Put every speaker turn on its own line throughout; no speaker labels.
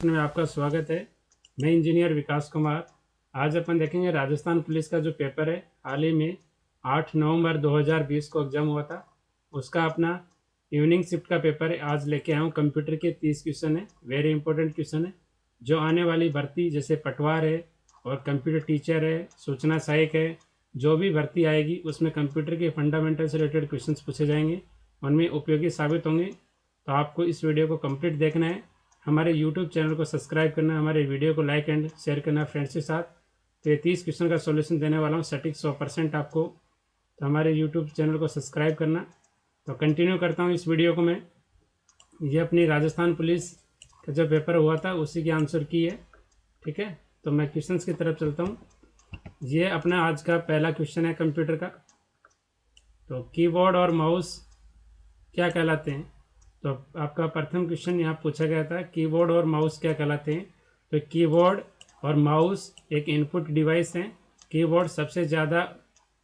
में आपका स्वागत है। मैं इंजीनियर विकास कुमार। आज अपन देखेंगे राजस्थान पुलिस का जो पेपर है, हाल ही में 8 नवंबर 2020 को एग्जाम हुआ था, उसका अपना इवनिंग शिफ्ट का पेपर है। आज लेके आया हूँ। कंप्यूटर के 30 क्वेश्चन है, वेरी इंपॉर्टेंट क्वेश्चन है। जो आने वाली भर्ती जैसे पटवार है और कंप्यूटर टीचर है, सूचना सहायक है, जो भी भर्ती आएगी उसमें कंप्यूटर के फंडामेंटल से रिलेटेड क्वेश्चन पूछे जाएंगे, उनमें उपयोगी साबित होंगे। तो आपको इस वीडियो को कंप्लीट देखना है, हमारे यूट्यूब चैनल को सब्सक्राइब करना, हमारे वीडियो को लाइक एंड शेयर करना फ्रेंड्स के साथ। तो ये 30 क्वेश्चन का सॉल्यूशन देने वाला हूँ, सटीक 100% आपको। तो हमारे यूट्यूब चैनल को सब्सक्राइब करना। तो कंटिन्यू करता हूँ इस वीडियो को मैं। ये अपनी राजस्थान पुलिस का जो पेपर हुआ था उसी की आंसर की है, ठीक है। तो मैं क्वेश्चन की तरफ चलता हूँ। ये अपना आज का पहला क्वेश्चन है कंप्यूटर का। तो कीबोर्ड और माउस क्या कहलाते हैं? तो आपका प्रथम क्वेश्चन यहाँ पूछा गया था, कीबोर्ड और माउस क्या कहलाते हैं? तो कीबोर्ड और माउस एक इनपुट डिवाइस है। कीबोर्ड सबसे ज़्यादा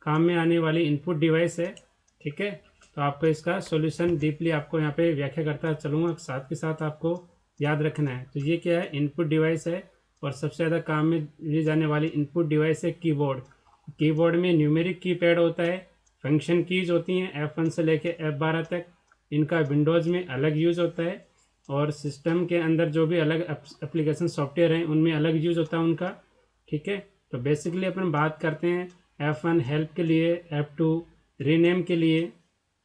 काम में आने वाली इनपुट डिवाइस है, ठीक है। तो आपको इसका सॉल्यूशन डीपली आपको यहाँ पे व्याख्या करता चलूँगा, साथ के साथ आपको याद रखना है। तो ये क्या है? इनपुट डिवाइस है और सबसे ज़्यादा काम में ली जाने वाली इनपुट डिवाइस है कीबोर्ड। कीबोर्ड में न्यूमेरिक कीपैड होता है, फंक्शन कीज होती हैं F1 से लेके F12 तक। इनका विंडोज़ में अलग यूज़ होता है और सिस्टम के अंदर जो भी अलग एप्लीकेशन सॉफ्टवेयर हैं उनमें अलग यूज़ होता है उनका, ठीक है। तो बेसिकली अपन बात करते हैं F1 हेल्प के लिए, F2 रीनेम के लिए,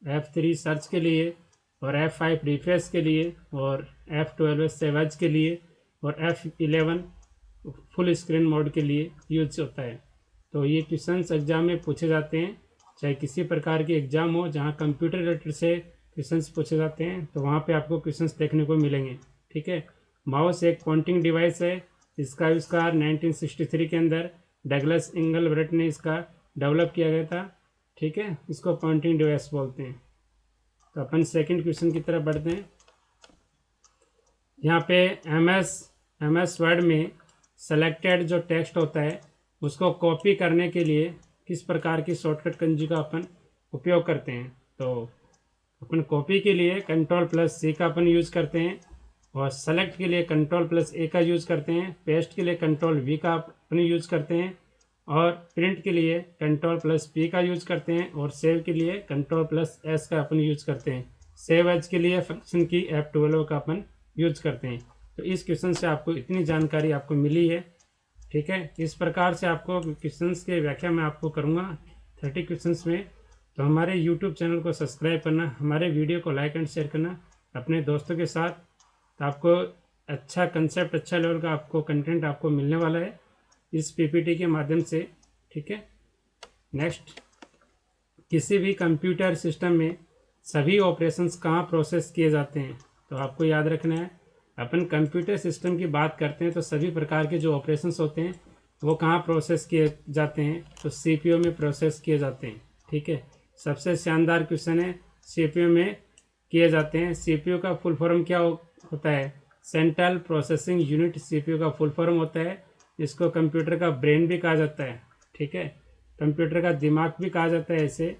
F3 सर्च के लिए और F5 रिफ्रेश के लिए और F12 सेवेज के लिए और F11 फुल स्क्रीन मोड के लिए यूज होता है। तो ये क्वेश्चंस एग्जाम में पूछे जाते हैं, चाहे किसी प्रकार की एग्जाम हो जहाँ कंप्यूटर रिलेटेड से क्वेश्चंस पूछे जाते हैं तो वहाँ पे आपको क्वेश्चंस देखने को मिलेंगे, ठीक है। माउस एक पॉइंटिंग डिवाइस है। इसका आविष्कार 1963 के अंदर डगलस इंगलब्रेट ने इसका डेवलप किया गया था, ठीक है। इसको पॉइंटिंग डिवाइस बोलते हैं। तो अपन सेकंड क्वेश्चन की तरफ बढ़ते हैं। यहाँ पे एम एस वर्ड में सेलेक्टेड जो टेक्स्ट होता है उसको कॉपी करने के लिए किस प्रकार की शॉर्टकट कंजी का अपन उपयोग करते हैं? तो अपन कॉपी के लिए Ctrl+C का अपन यूज़ करते हैं और सेलेक्ट के लिए Ctrl+A का यूज़ करते हैं, पेस्ट के लिए Ctrl+V का अपन यूज़ करते हैं और प्रिंट के लिए Ctrl+P का यूज़ करते हैं और सेव के लिए Ctrl+S का अपन यूज़ करते हैं। सेव एज के लिए फंक्शन की F12 का अपन यूज करते हैं। तो इस क्वेश्चन से आपको इतनी जानकारी आपको मिली है, ठीक है। इस प्रकार से आपको क्वेश्चंस के व्याख्या मैं आपको करूँगा 30 क्वेश्चंस में। तो हमारे यूट्यूब चैनल को सब्सक्राइब करना, हमारे वीडियो को लाइक एंड शेयर करना अपने दोस्तों के साथ। तो आपको अच्छा कंसेप्ट, अच्छा लेवल का आपको कंटेंट आपको मिलने वाला है इस पीपीटी के माध्यम से, ठीक है। नेक्स्ट, किसी भी कंप्यूटर सिस्टम में सभी ऑपरेशंस कहाँ प्रोसेस किए जाते हैं? तो आपको याद रखना है, अपन कंप्यूटर सिस्टम की बात करते हैं तो सभी प्रकार के जो ऑपरेशंस होते हैं वो कहाँ प्रोसेस किए जाते हैं? तो सीपीयू में प्रोसेस किए जाते हैं, ठीक है। सबसे शानदार क्वेश्चन है, सीपीयू में किए जाते हैं। सीपीयू का फुल फॉर्म क्या होता है? सेंट्रल प्रोसेसिंग यूनिट सीपीयू का फुल फॉर्म होता है। इसको कंप्यूटर का ब्रेन भी कहा जाता है, ठीक है। कंप्यूटर का दिमाग भी कहा जाता है ऐसे,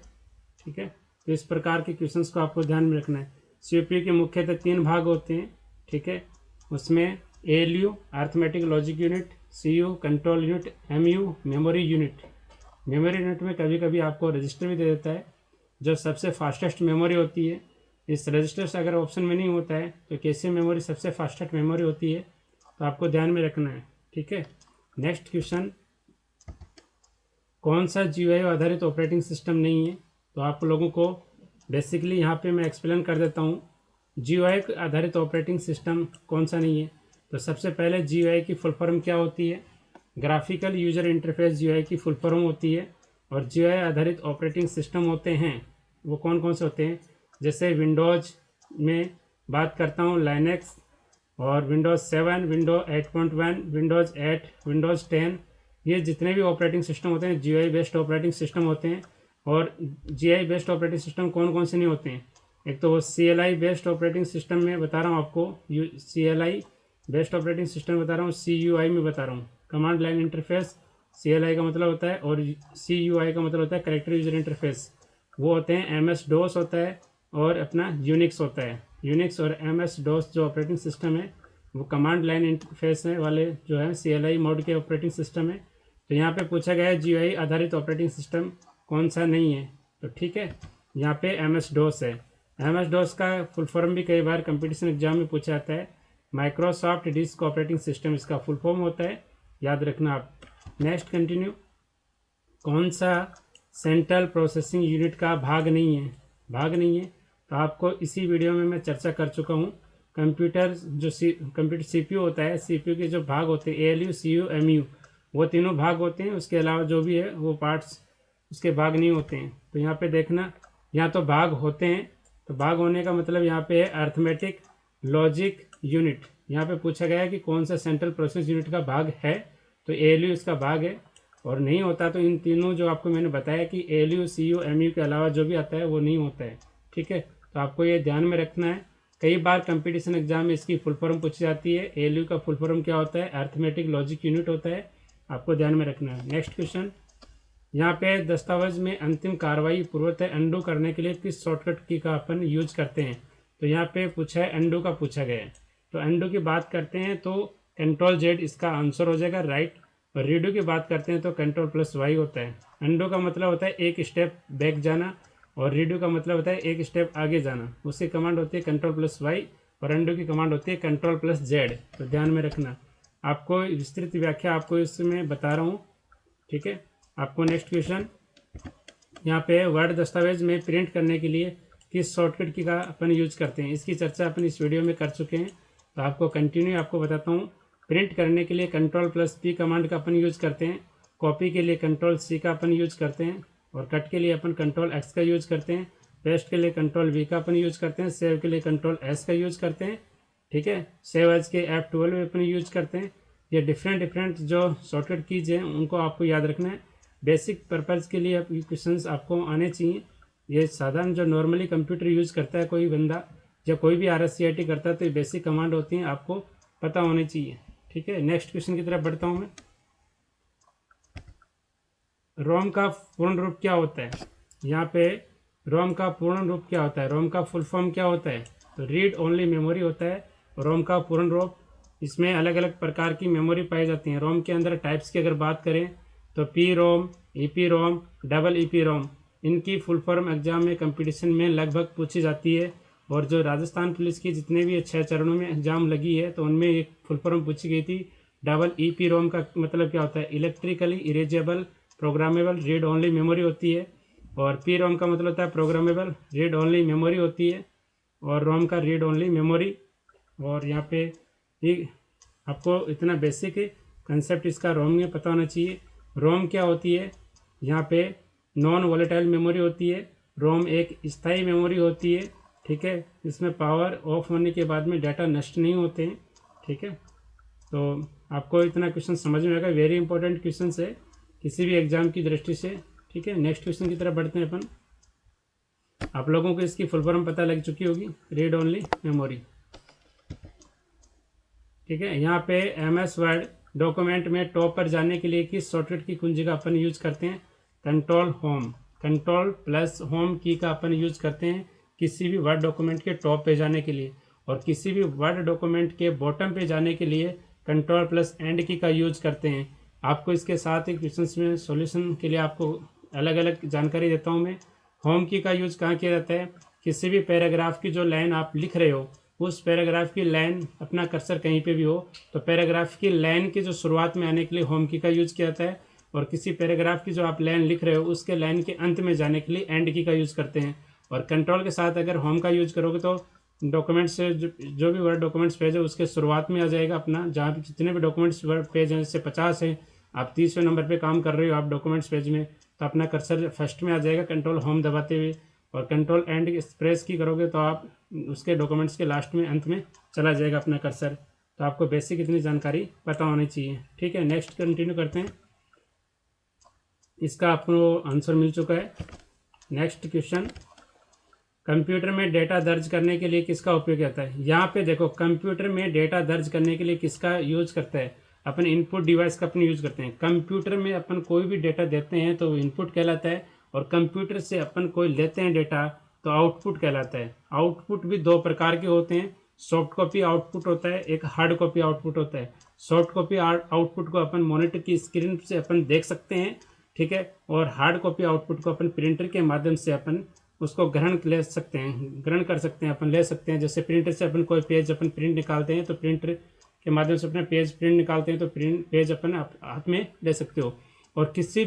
ठीक है। तो इस प्रकार के क्वेश्चंस को आपको ध्यान में रखना है। सीपीयू के मुख्यतः 3 भाग होते हैं, ठीक है। उसमें ALU arithmetic logic unit, CU control unit, MU memory unit. Memory unit में कभी कभी आपको रजिस्टर भी दे देता है जो सबसे फास्टेस्ट मेमोरी होती है। इस रजिस्टर से अगर ऑप्शन में नहीं होता है तो कैसे मेमोरी सबसे फास्टेस्ट मेमोरी होती है, तो आपको ध्यान में रखना है, ठीक है। नेक्स्ट क्वेश्चन, कौन सा जीयूआई आधारित ऑपरेटिंग सिस्टम नहीं है? तो आप लोगों को बेसिकली यहाँ पे मैं एक्सप्लेन कर देता हूँ जीयूआई आधारित ऑपरेटिंग सिस्टम कौन सा नहीं है। तो सबसे पहले जीयूआई की फुल फॉर्म क्या होती है? ग्राफिकल यूजर इंटरफेस जीयूआई की फुल फॉर्म होती है। और जीयूआई आधारित ऑपरेटिंग सिस्टम होते हैं वो कौन कौन से होते हैं? जैसे विंडोज़ में बात करता हूँ लाइनेक्स और विंडोज़ 7, विंडोज 8.1, विंडोज़ 8, विंडोज़ 10, ये जितने भी ऑपरेटिंग सिस्टम होते हैं जीयूआई बेस्ड ऑपरेटिंग सिस्टम होते हैं। और जीयूआई बेस्ड ऑपरेटिंग सिस्टम कौन कौन से नहीं होते हैं? एक तो वो CLI बेस्ड ऑपरेटिंग सिस्टम में बता रहा हूँ आपको, CLI बेस्ड ऑपरेटिंग सिस्टम बता रहा हूँ, CUI में बता रहा हूँ, कमांड लाइन इंटरफेस। CLI का मतलब होता है और CUI का मतलब होता है कैरेक्टर यूजर इंटरफेस। वो होते हैं MS DOS होता है और अपना यूनिक्स होता है। यूनिक्स और MS DOS जो ऑपरेटिंग सिस्टम है वो कमांड लाइन इंटरफेस वाले जो है CLI मोड के ऑपरेटिंग सिस्टम है। तो यहाँ पे पूछा गया है GUI आधारित ऑपरेटिंग सिस्टम कौन सा नहीं है, तो ठीक है यहाँ पे MS DOS है। MS DOS का फुल फॉर्म भी कई बार कंपटीशन एग्जाम में पूछा जाता है। माइक्रोसॉफ्ट डिस्क ऑपरेटिंग सिस्टम इसका फुल फॉर्म होता है, याद रखना आप। Next continue. कौन सा सेंट्रल प्रोसेसिंग यूनिट का भाग नहीं है, भाग नहीं है तो आपको इसी वीडियो में मैं चर्चा कर चुका हूँ। कंप्यूटर जो कंप्यूटर CPU होता है, CPU के जो भाग होते हैं ALU CU MU, वो तीनों भाग होते हैं। उसके अलावा जो भी है वो पार्ट्स उसके भाग नहीं होते हैं। तो यहाँ पे देखना, यहाँ तो भाग होते हैं, तो भाग होने का मतलब यहाँ पे है अर्थमेटिक लॉजिक यूनिट। यहाँ पे पूछा गया है कि कौन सा सेंट्रल प्रोसेस यूनिट का भाग है, तो ALU इसका भाग है। और नहीं होता तो इन तीनों जो आपको मैंने बताया कि ALU CU MU के अलावा जो भी आता है वो नहीं होता है, ठीक है। तो आपको ये ध्यान में रखना है। कई बार कंपटीशन एग्जाम में इसकी फुल फॉर्म पूछी जाती है। ALU का फुल फॉर्म क्या होता है, अर्थमेटिक लॉजिक यूनिट होता है, आपको ध्यान में रखना है। नेक्स्ट क्वेश्चन, यहाँ पे दस्तावेज में अंतिम कार्रवाई पूर्वतः अंडू करने के लिए किस शॉर्टकट की का अपन यूज करते हैं, तो यहाँ पे पूछा है अंडू का पूछा गया है। तो अंडू की बात करते हैं तो Ctrl+Z इसका आंसर हो जाएगा राइट। और रीडू की बात करते हैं तो Ctrl+Y होता है। अंडू का मतलब होता है एक स्टेप बैक जाना, और रीडू का मतलब होता है एक स्टेप आगे जाना। उसकी कमांड होती है Ctrl+Y, और अंडू की कमांड होती है Ctrl+Z। तो ध्यान में रखना, आपको विस्तृत व्याख्या आपको इसमें बता रहा हूँ, ठीक है। आपको नेक्स्ट क्वेश्चन, यहाँ पे वर्ड दस्तावेज में प्रिंट करने के लिए किस शॉर्टकट की का अपन यूज करते हैं, इसकी चर्चा अपन इस वीडियो में कर चुके हैं। तो आपको कंटिन्यू आपको बताता हूँ। प्रिंट करने के लिए Ctrl+P कमांड का अपन यूज करते हैं। कॉपी के लिए Ctrl+C का अपन यूज करते हैं। और कट के लिए अपन Ctrl+X का यूज करते हैं। पेस्ट के लिए Ctrl+V का अपन यूज करते हैं। सेव के लिए Ctrl+S का यूज करते हैं, ठीक है। सेव एज के F12 में अपन यूज करते हैं। ये डिफरेंट जो शॉर्टकट कीज हैं उनको आपको याद रखना है। बेसिक पर्पज़ के लिए क्वेश्चंस आपको आने चाहिए। ये साधारण जो नॉर्मली कंप्यूटर यूज करता है कोई बंदा या कोई भी RSCIT करता है, तो ये बेसिक कमांड होती हैं, आपको पता होनी चाहिए, ठीक है। नेक्स्ट क्वेश्चन की तरफ बढ़ता हूँ मैं। रोम का पूर्ण रूप क्या होता है, यहाँ पे रोम का पूर्ण रूप क्या होता है, रोम का फुल फॉर्म क्या होता है, तो रीड ओनली मेमोरी होता है रोम का पूर्ण रूप। इसमें अलग अलग प्रकार की मेमोरी पाई जाती हैं। रोम के अंदर टाइप्स की अगर बात करें तो PROM, EPROM, डबल EPROM, इनकी फुल फॉर्म एग्जाम में कंपटीशन में लगभग पूछी जाती है। और जो राजस्थान पुलिस की जितने भी 6 चरणों में एग्जाम लगी है तो उनमें एक फुल फॉर्म पूछी गई थी। डबल EPROM का मतलब क्या होता है, electrically erasable programmable read only memory होती है। और PROM का मतलब होता है प्रोग्रामेबल रीड ओनली मेमोरी होती है। और रोम का रीड ओनली मेमोरी। और यहाँ पे ये आपको इतना बेसिक कंसेप्ट इसका रोम में पता होना चाहिए। रोम क्या होती है, यहाँ पे नॉन वॉलेटाइल मेमोरी होती है। रोम एक स्थायी मेमोरी होती है, ठीक है। इसमें पावर ऑफ होने के बाद में डाटा नष्ट नहीं होते हैं, ठीक है। तो आपको इतना क्वेश्चन समझ में आएगा। वेरी इंपॉर्टेंट क्वेश्चन है किसी भी एग्जाम की दृष्टि से, ठीक है। नेक्स्ट क्वेश्चन की तरफ बढ़ते हैं अपन। आप लोगों को इसकी फुल फॉर्म पता लग चुकी होगी, रीड ओनली मेमोरी, ठीक है। यहाँ पे MS वर्ड डॉक्यूमेंट में टॉप पर जाने के लिए किस शॉर्टकट की कुंजी का अपन यूज करते हैं, Ctrl+Home, Ctrl+Home की का अपन यूज करते हैं किसी भी वर्ड डॉक्यूमेंट के टॉप पे जाने के लिए। और किसी भी वर्ड डॉक्यूमेंट के बॉटम पे जाने के लिए Ctrl+End की का यूज करते हैं। आपको इसके साथ ही क्वेश्चंस में सॉल्यूशन के लिए आपको अलग अलग जानकारी देता हूँ मैं। होम की का यूज कहाँ किया जाता है, किसी भी पैराग्राफ की जो लाइन आप लिख रहे हो उस पैराग्राफ की लाइन, अपना कर्सर कहीं पे भी हो तो पैराग्राफ की लाइन की जो शुरुआत में आने के लिए होम की का यूज किया जाता है। और किसी पैराग्राफ की जो आप लाइन लिख रहे हो उसके लाइन के अंत में जाने के लिए एंड की का यूज करते हैं। और कंट्रोल के साथ अगर होम का यूज करोगे तो डॉक्यूमेंट्स से जो भी वर्ड डॉक्यूमेंट्स पेज है उसके शुरुआत में आ जाएगा अपना, जहाँ पे जितने भी डॉक्यूमेंट्स वर्ड पेज हैं, जैसे 50 है, आप 30वें नंबर पे काम कर रहे हो आप डॉक्यूमेंट्स पेज में, तो अपना कर्सर फर्स्ट में आ जाएगा Ctrl+Home दबाते हुए। और Ctrl+End प्रेस की करोगे तो आप उसके डॉक्यूमेंट्स के लास्ट में अंत में चला जाएगा अपना कर्सर। तो आपको बेसिक इतनी जानकारी पता होनी चाहिए, ठीक है। नेक्स्ट कंटिन्यू करते हैं। इसका आपको आंसर मिल चुका है। नेक्स्ट क्वेश्चन, कंप्यूटर में डेटा दर्ज करने के लिए किसका उपयोग होता है। यहाँ पे देखो, कंप्यूटर में डेटा दर्ज करने के लिए किसका यूज करता है, अपन इनपुट डिवाइस का अपन यूज करते हैं। कंप्यूटर में अपन कोई भी डेटा देते हैं तो इनपुट कहलाता है, और कंप्यूटर से अपन कोई लेते हैं डेटा तो आउटपुट कहलाता है। आउटपुट भी दो प्रकार के होते हैं, सॉफ्ट कॉपी आउटपुट होता है, एक हार्ड कॉपी आउटपुट होता है। सॉफ्ट कॉपी आउटपुट को अपन मॉनिटर की स्क्रीन से अपन देख सकते हैं, ठीक है, और हार्ड कॉपी आउटपुट को अपन प्रिंटर के माध्यम से अपन उसको ग्रहण ले सकते हैं, ग्रहण कर सकते हैं, अपन ले सकते हैं। जैसे प्रिंटर से अपन कोई पेज अपन प्रिंट निकालते हैं तो प्रिंटर के माध्यम से अपना पेज प्रिंट निकालते हैं तो प्रिंट पेज अपन हाथ में ले सकते हो। और किसी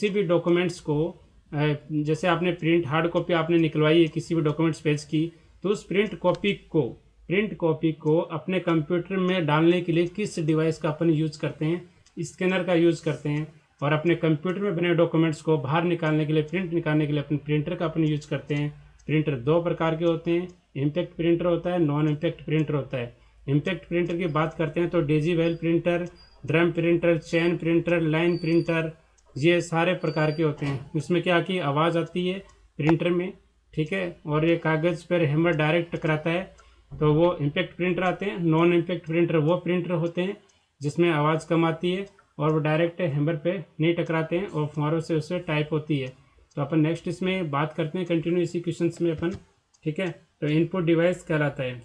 भी डॉक्यूमेंट्स को जैसे आपने प्रिंट हार्ड कॉपी आपने निकलवाई है किसी भी डॉक्यूमेंट्स पेज की, तो उस प्रिंट कॉपी को अपने कंप्यूटर में डालने के लिए किस डिवाइस का अपन यूज करते हैं, स्कैनर का यूज करते हैं। और अपने कंप्यूटर में बने डॉक्यूमेंट्स को बाहर निकालने के लिए, प्रिंट निकालने के लिए अपन प्रिंटर का अपन यूज करते हैं। प्रिंटर दो प्रकार के होते हैं, इम्पैक्ट प्रिंटर होता है, नॉन इम्पैक्ट प्रिंटर होता है। इम्पैक्ट प्रिंटर की बात करते हैं तो डिजीवेल प्रिंटर, ड्रम प्रिंटर, चैन प्रिंटर, लाइन प्रिंटर, ये सारे प्रकार के होते हैं। इसमें क्या की आवाज़ आती है प्रिंटर में, ठीक है, और ये कागज़ पर हैमर डायरेक्ट टकराता है, तो वो इम्पैक्ट प्रिंटर आते हैं। नॉन इम्पैक्ट प्रिंटर वो प्रिंटर होते हैं जिसमें आवाज़ कम आती है और वो डायरेक्ट हैमर पे नहीं टकराते हैं और फुहारों से उससे टाइप होती है। तो अपन नेक्स्ट इसमें बात करते हैं कंटिन्यू इसी क्वेश्चंस में अपन, ठीक है। तो इनपुट डिवाइस कहलाता है।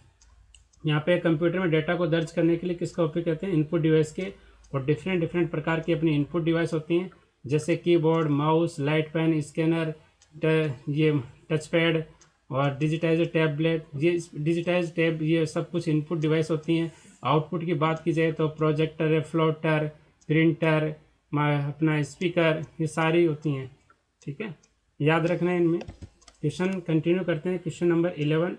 यहाँ पे कंप्यूटर में डेटा को दर्ज करने के लिए किसका उपयोग करते हैं, इनपुट डिवाइस के। और डिफरेंट प्रकार की अपनी इनपुट डिवाइस होती हैं, जैसे keyboard, mouse, light pen, scanner, ये टच पैड और डिजिटाइजर टैबलेट, ये डिजिटाइज टैब, ये सब कुछ इनपुट डिवाइस होती हैं। आउटपुट की बात की जाए तो प्रोजेक्टर, फ्लोटर, प्रिंटर, अपना स्पीकर, ये सारी होती हैं, ठीक है, याद रखना है इनमें। क्वेश्चन कंटिन्यू करते हैं। क्वेश्चन नंबर 11,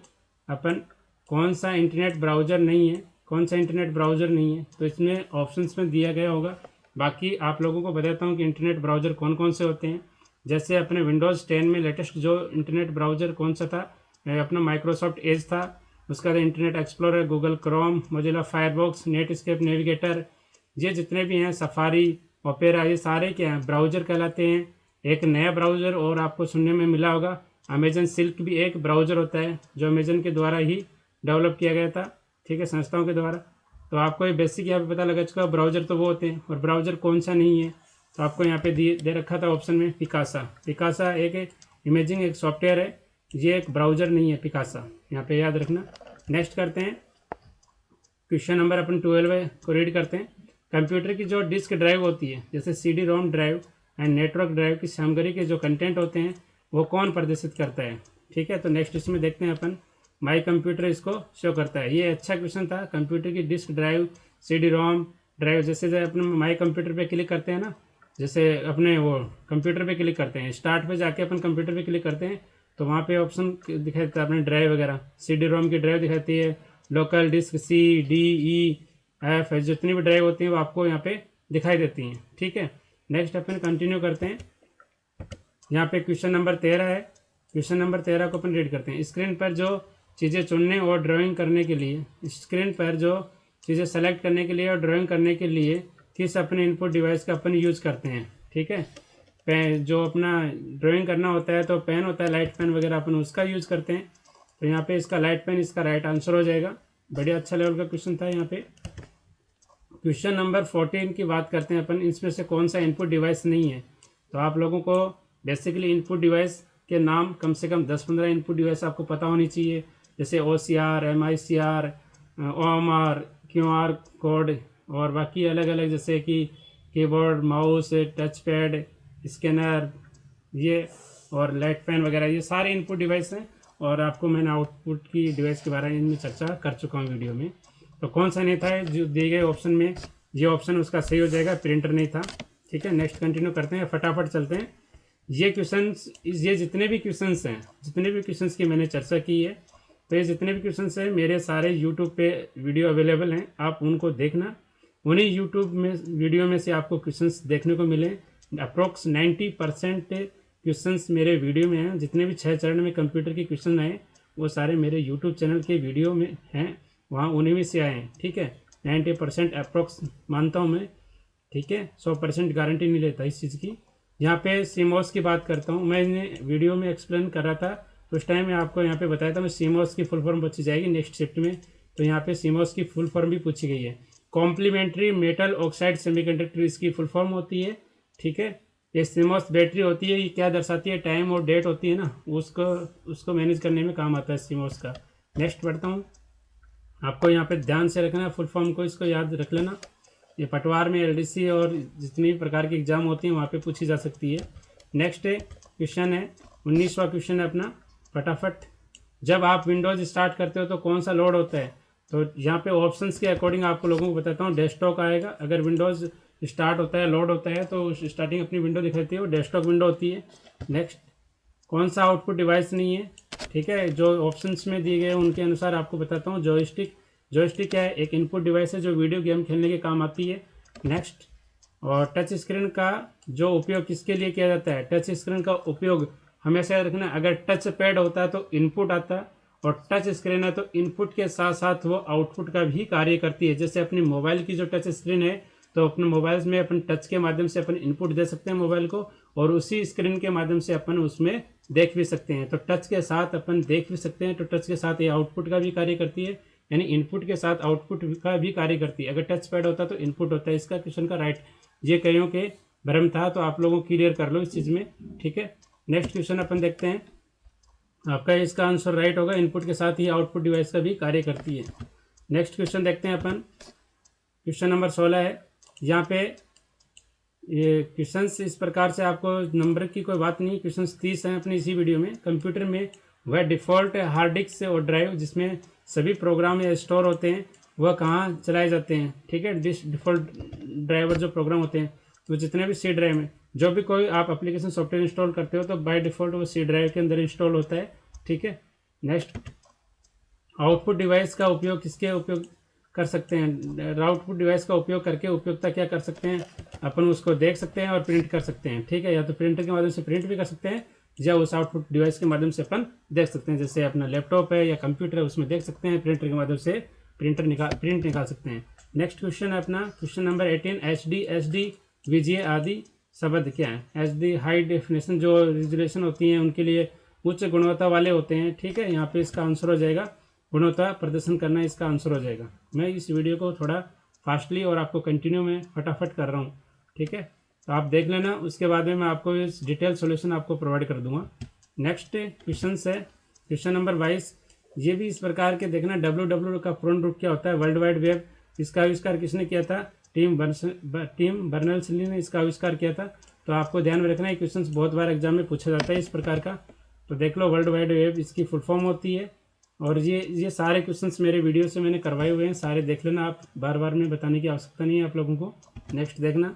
अपन कौन सा इंटरनेट ब्राउज़र नहीं है, कौन सा इंटरनेट ब्राउज़र नहीं है, तो इसमें ऑप्शंस में दिया गया होगा। बाकी आप लोगों को बताता हूँ कि इंटरनेट ब्राउज़र कौन कौन से होते हैं। जैसे अपने विंडोज़ 10 में लेटेस्ट जो इंटरनेट ब्राउज़र कौन सा था, अपना माइक्रोसॉफ्ट एज था। उसका बाद internet explorer, Google Chrome, Mozilla firebox, Netscape navigator, ये जितने भी हैं, सफारी, ओपेरा, ये सारे क्या हैं, ब्राउज़र कहलाते हैं। एक नया ब्राउज़र और आपको सुनने में मिला होगा, अमेजन सिल्क भी एक ब्राउज़र होता है जो अमेजन के द्वारा ही डेवलप किया गया था, ठीक है, संस्थाओं के द्वारा। तो आपको ये बेसिक यहाँ पे पता लगा चुका, ब्राउज़र तो वो होते हैं। और ब्राउज़र कौन सा नहीं है, तो आपको यहाँ पे दे रखा था ऑप्शन में पिकासा एक इमेजिंग एक सॉफ्टवेयर है, ये एक ब्राउज़र नहीं है पिकासा, यहाँ पे याद रखना। नेक्स्ट करते हैं क्वेश्चन नंबर अपन 12 को रीड करते हैं। कंप्यूटर की जो डिस्क ड्राइव होती है, जैसे CD ROM drive and network drive की सामग्री के जो कंटेंट होते हैं वो कौन प्रदर्शित करता है, ठीक है। तो नेक्स्ट इसमें देखते हैं अपन, माई कंप्यूटर इसको शो करता है। ये अच्छा क्वेश्चन था। कंप्यूटर की disk drive, CD ROM drive, जैसे अपने माई कंप्यूटर पे क्लिक करते हैं ना, जैसे अपने वो कंप्यूटर पे क्लिक करते हैं, स्टार्ट पे जाके अपन कंप्यूटर पे क्लिक करते हैं तो वहाँ पे ऑप्शन दिखाई देता है अपने ड्राइव वगैरह। CD रोम की ड्राइव दिखाती है, लोकल डिस्क CDEF, जितनी भी ड्राइव होती हैं वो आपको यहाँ पे दिखाई देती हैं, ठीक है। नेक्स्ट अपन कंटिन्यू करते हैं। यहाँ पे क्वेश्चन नंबर 13 है। क्वेश्चन नंबर 13 को अपन रीड करते हैं। स्क्रीन पर जो चीज़ें चुनने और ड्राइंग करने के लिए, स्क्रीन पर जो चीज़ें सेलेक्ट करने के लिए और ड्राइंग करने के लिए किस अपने इनपुट डिवाइस का अपन यूज करते हैं, ठीक है। पेन, जो अपना ड्राइंग करना होता है तो पेन होता है, लाइट पेन वगैरह, अपन उसका यूज करते हैं। तो यहाँ पे इसका लाइट पेन इसका राइट आंसर हो जाएगा। बढ़िया अच्छा लेवल का क्वेश्चन था यहाँ पे। क्वेश्चन नंबर 14 की बात करते हैं अपन, इसमें से कौन सा इनपुट डिवाइस नहीं है। तो आप लोगों को बेसिकली इनपुट डिवाइस के नाम कम से कम 10-15 इनपुट डिवाइस आपको पता होनी चाहिए, जैसे OCR, MICR, OMR, QR code, और बाकी अलग अलग जैसे कि keyboard, mouse, touch pad, scanner, ये और लाइट पेन वगैरह, ये सारे इनपुट डिवाइस हैं। और आपको मैंने आउटपुट की डिवाइस के बारे में चर्चा कर चुका हूँ वीडियो में। तो कौन सा नहीं था जो दिए गए ऑप्शन में, ये ऑप्शन उसका सही हो जाएगा, प्रिंटर नहीं था, ठीक है। नेक्स्ट कंटिन्यू करते हैं, फटाफट चलते हैं। ये क्वेश्चंस, ये जितने भी क्वेश्चंस हैं, जितने भी क्वेश्चंस की मैंने चर्चा की है, तो ये जितने भी क्वेश्चंस हैं मेरे सारे यूट्यूब पे वीडियो अवेलेबल हैं, आप उनको देखना। उन्हीं यूट्यूब में वीडियो में से आपको क्वेश्चंस देखने को मिले। अप्रोक्स 90% क्वेश्चंस मेरे वीडियो में हैं। जितने भी 6 चरण में कंप्यूटर के क्वेश्चन आए वो सारे मेरे यूट्यूब चैनल के वीडियो में हैं, वहाँ उन्हीं में से आए हैं, ठीक है। 90% अप्रोक्स मानता हूँ मैं, ठीक है। 100% गारंटी नहीं लेता इस चीज़ की। यहाँ पे सीमॉस की बात करता हूँ, मैंने वीडियो में एक्सप्लेन कर रहा था तो उस टाइम मैं आपको यहाँ पे बताया था, मैं सीमॉस की फुल फॉर्म पूछी जाएगी नेक्स्ट शिफ्ट में। तो यहाँ पे सीमॉस की फुल फॉर्म भी पूछी गई है। कॉम्प्लीमेंट्री मेटल ऑक्साइड सेमीकंडक्टर इसकी फुल फॉर्म होती है, ठीक है। ये सीमॉस बैटरी होती है, ये क्या दर्शाती है, टाइम और डेट होती है ना, उसको मैनेज करने में काम आता है सीमॉस का। नेक्स्ट बढ़ता हूँ। आपको यहाँ पे ध्यान से रखना है, फुल फॉर्म को इसको याद रख लेना। ये पटवार में एलडीसी और जितनी भी प्रकार की एग्जाम होती हैं वहाँ पे पूछी जा सकती है। नेक्स्ट क्वेश्चन है 19वां क्वेश्चन है अपना, फटाफट। जब आप विंडोज स्टार्ट करते हो तो कौन सा लोड होता है? तो यहाँ पे ऑप्शंस के अकॉर्डिंग आपको लोगों को बताता हूँ। डेस्कटॉप आएगा, अगर विंडोज स्टार्ट होता है, लोड होता है, तो स्टार्टिंग अपनी विंडो दिखाती है, वो डेस्कटॉप विंडो होती है। नेक्स्ट, कौन सा आउटपुट डिवाइस नहीं है? ठीक है, जो ऑप्शंस में दिए गए उनके अनुसार आपको बताता हूँ। जॉयस्टिक, जॉयस्टिक क्या है? एक इनपुट डिवाइस है जो वीडियो गेम खेलने के काम आती है। नेक्स्ट, और टच स्क्रीन का जो उपयोग किसके लिए किया जाता है? टच स्क्रीन का उपयोग हमेशा याद रखना, अगर टच पैड होता है तो इनपुट आता है, और टच स्क्रीन है तो इनपुट के साथ साथ वो आउटपुट का भी कार्य करती है। जैसे अपनी मोबाइल की जो टच स्क्रीन है, तो अपने मोबाइल में अपन टच के माध्यम से अपन इनपुट दे सकते हैं मोबाइल को, और उसी स्क्रीन के माध्यम से अपन उसमें देख भी सकते हैं। तो टच के साथ अपन देख भी सकते हैं, तो टच के साथ ये आउटपुट का भी कार्य करती है, यानी इनपुट के साथ आउटपुट का भी कार्य करती है। अगर टच पैड होता तो इनपुट होता है। इसका क्वेश्चन का राइट, ये कईयों के भ्रम था, तो आप लोगों क्लियर कर लो इस चीज़ में। ठीक है, नेक्स्ट क्वेश्चन अपन देखते हैं। आपका इसका आंसर राइट होगा, इनपुट के साथ ही आउटपुट डिवाइस का भी कार्य करती है। नेक्स्ट क्वेश्चन देखते हैं अपन, क्वेश्चन नंबर 16 है। यहाँ पे ये क्वेश्चंस इस प्रकार से, आपको नंबर की कोई बात नहीं, क्वेश्चंस 30 हैं अपनी इसी वीडियो में। कंप्यूटर में वह डिफ़ॉल्ट हार्ड डिस्क से और ड्राइव जिसमें सभी प्रोग्राम या स्टोर होते हैं, वह कहाँ चलाए जाते हैं? ठीक है, डिफ़ॉल्ट ड्राइवर जो प्रोग्राम होते हैं, तो जितने भी सी ड्राइव में जो भी कोई आप एप्लीकेशन सॉफ्टवेयर इंस्टॉल करते हो, तो बाय डिफ़ॉल्ट वो सी ड्राइव के अंदर इंस्टॉल होता है। ठीक है, नेक्स्ट, आउटपुट डिवाइस का उपयोग किसके उपयोग कर सकते हैं? आउटपुट डिवाइस का उपयोग करके उपयोक्ता क्या कर सकते हैं? अपन उसको देख सकते हैं और प्रिंट कर सकते हैं। ठीक है, या तो प्रिंटर के माध्यम से प्रिंट भी कर सकते हैं, या उस आउटपुट डिवाइस के माध्यम से अपन देख सकते हैं। जैसे अपना लैपटॉप है या कंप्यूटर है, उसमें देख सकते हैं, प्रिंटर के माध्यम से प्रिंट निकाल सकते हैं। नेक्स्ट क्वेश्चन है अपना, question number 18, HD, SD, VGA आदि शब्द क्या है? HD हाई डेफिनेशन जो रेजोल्यूशन होती हैं उनके लिए उच्च गुणवत्ता वाले होते हैं। ठीक है, यहाँ पे इसका आंसर हो जाएगा गुणवत्ता प्रदर्शन करना, इसका आंसर हो जाएगा। मैं इस वीडियो को थोड़ा फास्टली और आपको कंटिन्यू में फटाफट कर रहा हूँ। ठीक है, तो आप देख लेना, उसके बाद में मैं आपको इस डिटेल सॉल्यूशन आपको प्रोवाइड कर दूंगा। नेक्स्ट क्वेश्चन है क्वेश्चन नंबर 22। ये भी इस प्रकार के देखना, WWW का पूर्ण रूप क्या होता है? World wide web. इसका आविष्कार किसने किया था? टीम बर्नर्स-ली ने इसका आविष्कार किया था। तो आपको ध्यान में रखना है, क्वेश्चन बहुत बार एग्जाम में पूछा जाता है इस प्रकार का। तो देख लो, वर्ल्ड वाइड वेब इसकी फुल फॉर्म होती है। और ये सारे क्वेश्चंस मेरे वीडियो से मैंने करवाए हुए हैं, सारे देख लेना आप, बार बार में बताने की आवश्यकता नहीं है आप लोगों को। नेक्स्ट देखना,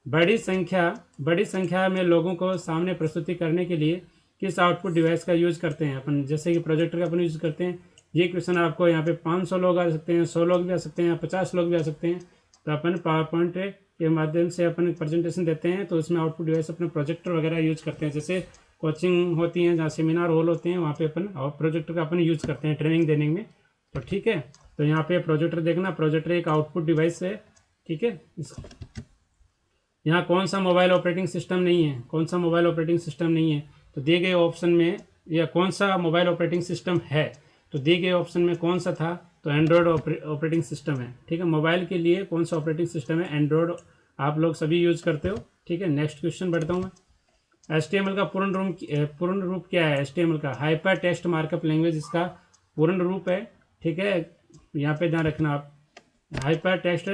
बड़ी संख्या में लोगों को सामने प्रस्तुति करने के लिए किस आउटपुट डिवाइस का यूज करते हैं अपन? जैसे कि प्रोजेक्टर का अपन यूज करते हैं। ये क्वेश्चन आपको यहाँ पे 500 लोग आ सकते हैं, 100 लोग भी आ सकते हैं, 50 लोग भी आ सकते हैं। तो अपन पावर पॉइंट के माध्यम से अपन प्रेजेंटेशन देते हैं, तो उसमें आउटपुट डिवाइस अपने प्रोजेक्टर वगैरह यूज करते हैं। जैसे कोचिंग होती हैं, जहाँ सेमिनार हॉल होते हैं, वहाँ पे अपन प्रोजेक्टर का अपन यूज करते हैं ट्रेनिंग देने में। तो ठीक है, तो यहाँ पे प्रोजेक्टर देखना, प्रोजेक्टर एक आउटपुट डिवाइस है। ठीक है, यहाँ कौन सा मोबाइल ऑपरेटिंग सिस्टम नहीं है? कौन सा मोबाइल ऑपरेटिंग सिस्टम नहीं है? तो दिए गए ऑप्शन में, या कौन सा मोबाइल ऑपरेटिंग सिस्टम है? तो दिए गए ऑप्शन में कौन सा था? तो एंड्रॉयड ऑपरेटिंग सिस्टम है। ठीक है, मोबाइल के लिए कौन सा ऑपरेटिंग सिस्टम है? एंड्रॉयड आप लोग सभी यूज करते हो। ठीक है, नेक्स्ट क्वेश्चन बढ़ता हूँ मैं। HTML का पूर्ण रूप क्या है? HTML का हाइपर टेक्स्ट मार्कअप लैंग्वेज इसका पूर्ण रूप है। ठीक है, यहाँ पे ध्यान रखना आप, हाइपर टेक्स्ट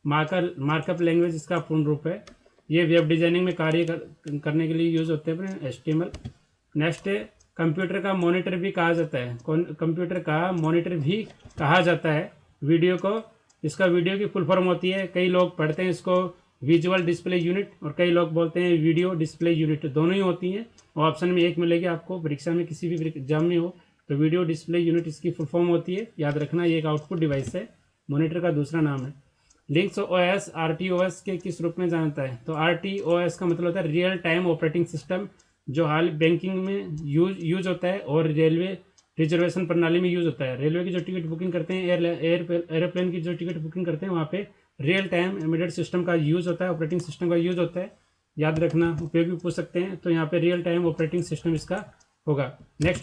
मार्कअप लैंग्वेज इसका पूर्ण रूप है। ये वेब डिजाइनिंग में कार्य करने के लिए यूज होते हैं अपने HTML। नेक्स्ट, कंप्यूटर का मॉनिटर भी कहा जाता है। कंप्यूटर का मॉनिटर भी कहा जाता है वीडियो को। इसका वीडियो की फुल फॉर्म होती है, कई लोग पढ़ते हैं इसको विजुअल डिस्प्ले यूनिट, और कई लोग बोलते हैं वीडियो डिस्प्ले यूनिट, दोनों ही होती हैं। और ऑप्शन में एक मिलेगी आपको परीक्षा में, किसी भी एग्जाम में हो तो वीडियो डिस्प्ले यूनिट इसकी फुल फॉर्म होती है, याद रखना। ये एक आउटपुट डिवाइस है, मॉनिटर का दूसरा नाम है। लिनक्स OS RTOS के किस रूप में जानता है? तो RTOS का मतलब होता है रियल टाइम ऑपरेटिंग सिस्टम, जो हाल बैंकिंग में यूज होता है, और रेलवे रिजर्वेशन प्रणाली में यूज होता है। रेलवे की जो टिकट बुकिंग करते हैं, एयरप्लेन की जो टिकट बुकिंग करते हैं, वहाँ पे रियल टाइम एम्बेडेड सिस्टम का यूज होता है, ऑपरेटिंग सिस्टम का यूज होता है, याद रखना। उपयोग भी पूछ सकते हैं, तो यहाँ पे रियल टाइम ऑपरेटिंग सिस्टम इसका होगा। नेक्स्ट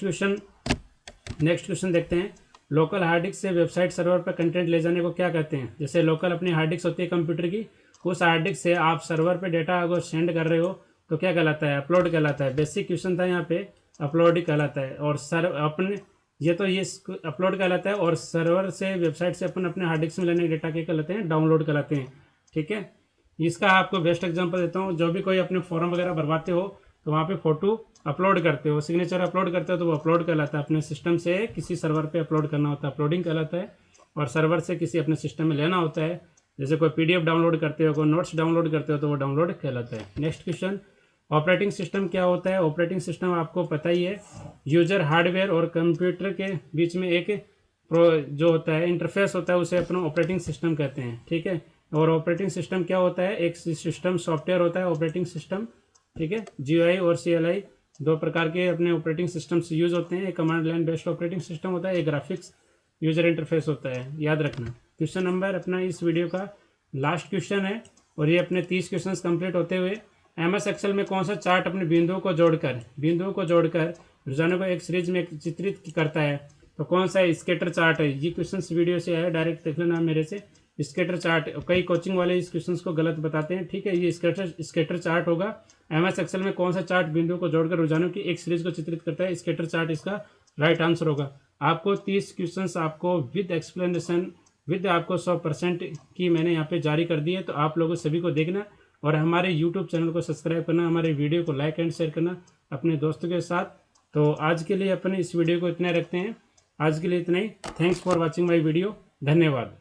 क्वेश्चन देखते हैं। लोकल हार्ड डिस्क से वेबसाइट सर्वर पर कंटेंट ले जाने को क्या कहते हैं? जैसे लोकल अपनी हार्ड डिस्क होती है कंप्यूटर की, उस हार्ड डिस्क से आप सर्वर पे डेटा अगर सेंड कर रहे हो तो क्या कहलाता है? अपलोड कहलाता है। बेसिक क्वेश्चन था यहाँ पे, अपलोड ही कहलाता है। और अपने ये तो ये अपलोड कहलाता है, और सर्वर से वेबसाइट से अपन अपने हार्ड डिस्क में लेने डेटा के कहलाते हैं डाउनलोड कहलाते हैं। ठीक है, इसका आपको बेस्ट एग्जांपल देता हूँ। जो भी कोई अपने फॉर्म वगैरह भरवाते हो तो वहाँ पे फ़ोटो अपलोड करते हो, सिग्नेचर अपलोड करते हो तो वो अपलोड कहलाता है। अपने सिस्टम से किसी सर्वर पे अपलोड करना होता है, अपलोडिंग कहलाता है। और सर्वर से किसी अपने सिस्टम में लेना होता है, जैसे कोई PDF डाउनलोड करते हो, कोई नोट्स डाउनलोड करते हो तो वो डाउनलोड कहलाता है। नेक्स्ट क्वेश्चन, ऑपरेटिंग सिस्टम क्या होता है? ऑपरेटिंग सिस्टम आपको पता ही है, यूजर हार्डवेयर और कंप्यूटर के बीच में एक जो होता है इंटरफेस होता है, उसे अपन ऑपरेटिंग सिस्टम कहते हैं। ठीक है, और ऑपरेटिंग सिस्टम क्या होता है? एक सिस्टम सॉफ्टवेयर होता है ऑपरेटिंग सिस्टम। ठीक है, GUI और CLI दो प्रकार के अपने ऑपरेटिंग सिस्टम्स यूज होते हैं। एक command line based operating system होता है, एक ग्राफिक्स यूजर इंटरफेस होता है, याद रखना। क्वेश्चन नंबर अपना इस वीडियो का लास्ट क्वेश्चन है, और ये अपने 30 क्वेश्चन कंप्लीट होते हुए MS एक्सेल में कौन सा चार्ट अपने बिंदुओं को जोड़कर रुझानों को एक सीरीज में चित्रित करता है? तो कौन सा स्केटर चार्ट है? ये क्वेश्चन वीडियो से आया, डायरेक्ट देख लेना मेरे से। स्केटर चार्ट, कई कोचिंग वाले इस क्वेश्चन को गलत बताते हैं। ठीक है, ये स्केटर चार्ट होगा। MS एक्सेल में कौन सा चार्ट बिंदुओं को जोड़कर रुझानों की एक सीरीज को चित्रित करता है? स्केटर चार्ट इसका राइट आंसर होगा। आपको 30 क्वेश्चन आपको विद एक्सप्लेनेशन विद आपको 100% की मैंने यहाँ पे जारी कर दी है, तो आप लोगों सभी को देखना और हमारे YouTube चैनल को सब्सक्राइब करना, हमारे वीडियो को लाइक एंड शेयर करना अपने दोस्तों के साथ। तो आज के लिए अपन इस वीडियो को इतना रखते हैं, आज के लिए इतना ही। Thanks for watching my video, धन्यवाद।